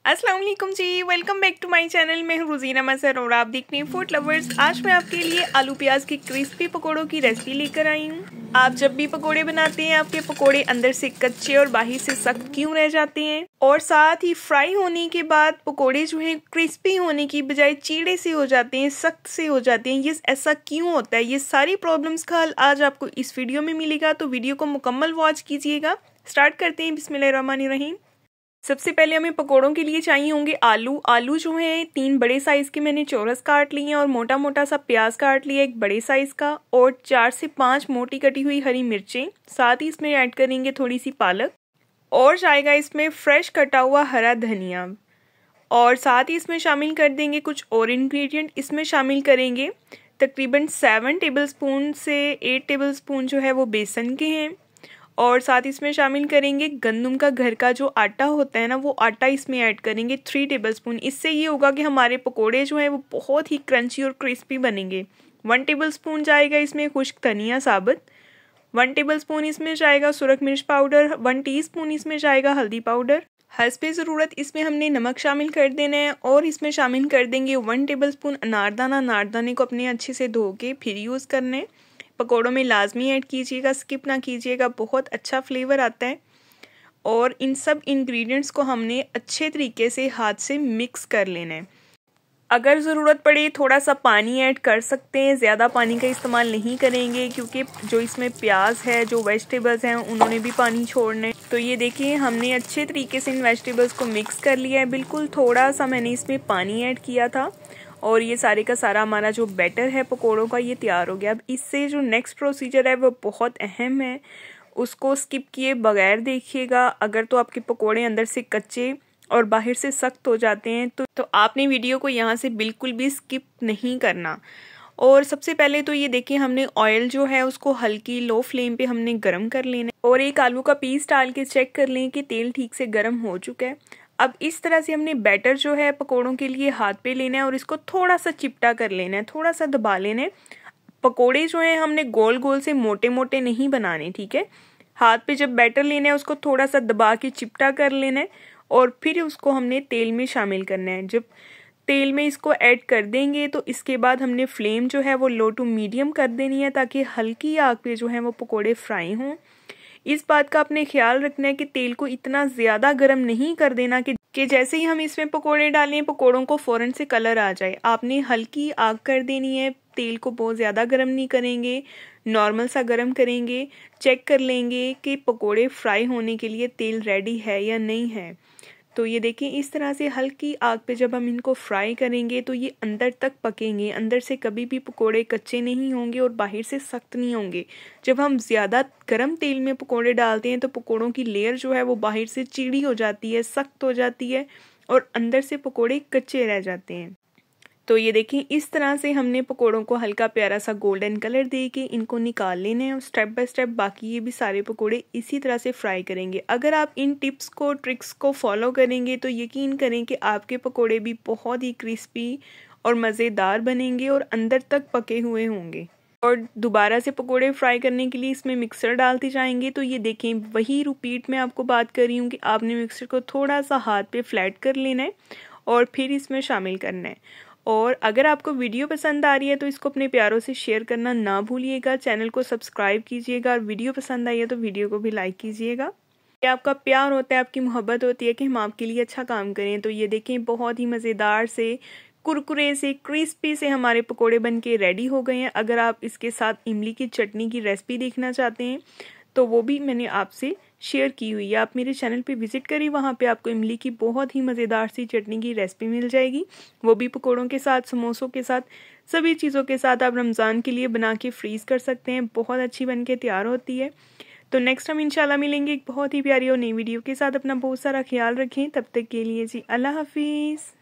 अस्सलाम वालेकुम ji, welcome back to my channel. मैं हूँ रुज़ीना मसर और आप देख रहे हैं फूड लवर्स। आज मैं आपके लिए आलू प्याज की क्रिस्पी पकोड़ों की रेसिपी लेकर आई हूँ। आप जब भी पकोड़े बनाते हैं आपके पकोड़े अंदर से कच्चे और बाहर से सख्त क्यों रह जाते हैं, और साथ ही फ्राई होने के बाद पकोड़े जो हैं क्रिस्पी होने की बजाय चीड़े से हो जाते हैं, सख्त से हो जाते हैं। ये ऐसा क्यों होता है? ये सारी प्रॉब्लम्स का हल आज आपको इस वीडियो में मिलेगा, तो वीडियो को मुकम्मल वॉच कीजिएगा। स्टार्ट करते हैं। बिस्मिल्लाहिर्रहमानिर्रहीम। सबसे पहले हमें पकोड़ों के लिए चाहिए होंगे आलू। आलू जो है 3 बड़े साइज के मैंने चौरस काट लिए हैं, और मोटा मोटा सा प्याज काट लिया एक बड़े साइज का, और 4 से 5 मोटी कटी हुई हरी मिर्चें। साथ ही इसमें ऐड करेंगे थोड़ी सी पालक, और जाएगा इसमें फ्रेश कटा हुआ हरा धनिया, और साथ ही इसमें शामिल कर देंगे कुछ और इंग्रेडिएंट। इसमें शामिल करेंगे तकरीबन 7 टेबलस्पून से 8 टेबलस्पून जो है वो बेसन के हैं, और साथ ही इसमें शामिल करेंगे गंदम का घर का जो आटा होता है ना, वो आटा इसमें ऐड करेंगे 3 टेबलस्पून। इससे ये होगा कि हमारे पकोड़े जो हैं वो बहुत ही क्रंची और क्रिस्पी बनेंगे। 1 टेबलस्पून जाएगा इसमें खुश्क धनिया साबुत, 1 टेबलस्पून इसमें जाएगा सुरख मिर्च पाउडर, 1 टीस्पून इसमें जाएगा हल्दी पाउडर। हस्बे ज़रूरत इसमें हमने नमक शामिल कर देना है, और इसमें शामिल कर देंगे 1 टेबलस्पून अनारदाना। अनारदाने को अपने अच्छे से धो के फिर यूज़ करना है। पकोड़ों में लाजमी ऐड कीजिएगा, स्किप ना कीजिएगा, बहुत अच्छा फ्लेवर आता है। और इन सब इंग्रेडिएंट्स को हमने अच्छे तरीके से हाथ से मिक्स कर लेना है। अगर ज़रूरत पड़े थोड़ा सा पानी ऐड कर सकते हैं, ज़्यादा पानी का इस्तेमाल नहीं करेंगे क्योंकि जो इसमें प्याज है, जो वेजिटेबल्स हैं, उन्होंने भी पानी छोड़ना है। तो ये देखिए हमने अच्छे तरीके से इन वेजिटेबल्स को मिक्स कर लिया है। बिल्कुल थोड़ा सा मैंने इसमें पानी ऐड किया था, और ये सारे का सारा हमारा जो बैटर है पकोड़ों का ये तैयार हो गया। अब इससे जो नेक्स्ट प्रोसीजर है वो बहुत अहम है, उसको स्किप किए बगैर देखिएगा। अगर तो आपके पकोड़े अंदर से कच्चे और बाहर से सख्त हो जाते हैं तो आपने वीडियो को यहाँ से बिल्कुल भी स्किप नहीं करना। और सबसे पहले तो ये देखिए हमने ऑयल जो है उसको हल्की लो फ्लेम पे हमने गर्म कर लेना है, और एक आलू का पीस डाल के चेक कर लें कि तेल ठीक से गर्म हो चुका है। अब इस तरह से हमने बैटर जो है पकोड़ों के लिए हाथ पे लेना है, और इसको थोड़ा सा चिपटा कर लेना है, थोड़ा सा दबा लेना है। पकोड़े जो हैं हमने गोल गोल से मोटे मोटे नहीं बनाने, ठीक है। हाथ पे जब बैटर लेना है उसको थोड़ा सा दबा के चिपटा कर लेना है, और फिर उसको हमने तेल में शामिल करना है। जब तेल में इसको ऐड कर देंगे तो इसके बाद हमने फ्लेम जो है वो लो टू मीडियम कर देनी है, ताकि हल्की आग पे जो है वो पकोड़े फ्राई हों। इस बात का आपने ख्याल रखना है कि तेल को इतना ज़्यादा गर्म नहीं कर देना कि जैसे ही हम इसमें पकोड़े डालें पकोड़ों को फ़ौरन से कलर आ जाए। आपने हल्की आग कर देनी है, तेल को बहुत ज़्यादा गर्म नहीं करेंगे, नॉर्मल सा गर्म करेंगे। चेक कर लेंगे कि पकोड़े फ्राई होने के लिए तेल रेडी है या नहीं है। तो ये देखिए इस तरह से हल्की आग पे जब हम इनको फ्राई करेंगे तो ये अंदर तक पकेंगे, अंदर से कभी भी पकोड़े कच्चे नहीं होंगे और बाहर से सख्त नहीं होंगे। जब हम ज़्यादा गर्म तेल में पकोड़े डालते हैं तो पकोड़ों की लेयर जो है वो बाहर से चीड़ी हो जाती है, सख्त हो जाती है, और अंदर से पकोड़े कच्चे रह जाते हैं। तो ये देखिए इस तरह से हमने पकोड़ों को हल्का प्यारा सा गोल्डन कलर दे के इनको निकाल लेने हैं, और स्टेप बाय स्टेप बाकी ये भी सारे पकोड़े इसी तरह से फ्राई करेंगे। अगर आप इन टिप्स को ट्रिक्स को फॉलो करेंगे तो यकीन करें कि आपके पकोड़े भी बहुत ही क्रिस्पी और मज़ेदार बनेंगे और अंदर तक पके हुए होंगे। और दोबारा से पकोड़े फ्राई करने के लिए इसमें मिक्सर डालते जाएंगे। तो ये देखें वही रिपीट में आपको बात कर रही हूँ कि आपने मिक्सर को थोड़ा सा हाथ पे फ्लैट कर लेना है और फिर इसमें शामिल करना है। और अगर आपको वीडियो पसंद आ रही है तो इसको अपने प्यारों से शेयर करना ना भूलिएगा, चैनल को सब्सक्राइब कीजिएगा, और वीडियो पसंद आई है तो वीडियो को भी लाइक कीजिएगा। ये आपका प्यार होता है, आपकी मोहब्बत होती है कि हम आपके लिए अच्छा काम करें। तो ये देखें बहुत ही मज़ेदार से कुरकुरे से क्रिस्पी से हमारे पकोड़े बन के रेडी हो गए हैं। अगर आप इसके साथ इमली की चटनी की रेसिपी देखना चाहते हैं तो वो भी मैंने आपसे शेयर की हुई है। आप मेरे चैनल पे विजिट करिए, वहाँ पे आपको इमली की बहुत ही मज़ेदार सी चटनी की रेसिपी मिल जाएगी। वो भी पकोड़ों के साथ, समोसों के साथ, सभी चीज़ों के साथ आप रमज़ान के लिए बना के फ्रीज़ कर सकते हैं। बहुत अच्छी बन के तैयार होती है। तो नेक्स्ट हम इंशाल्लाह मिलेंगे एक बहुत ही प्यारी और नई वीडियो के साथ। अपना बहुत सारा ख्याल रखें। तब तक के लिए जी अल्लाह हाफिज़।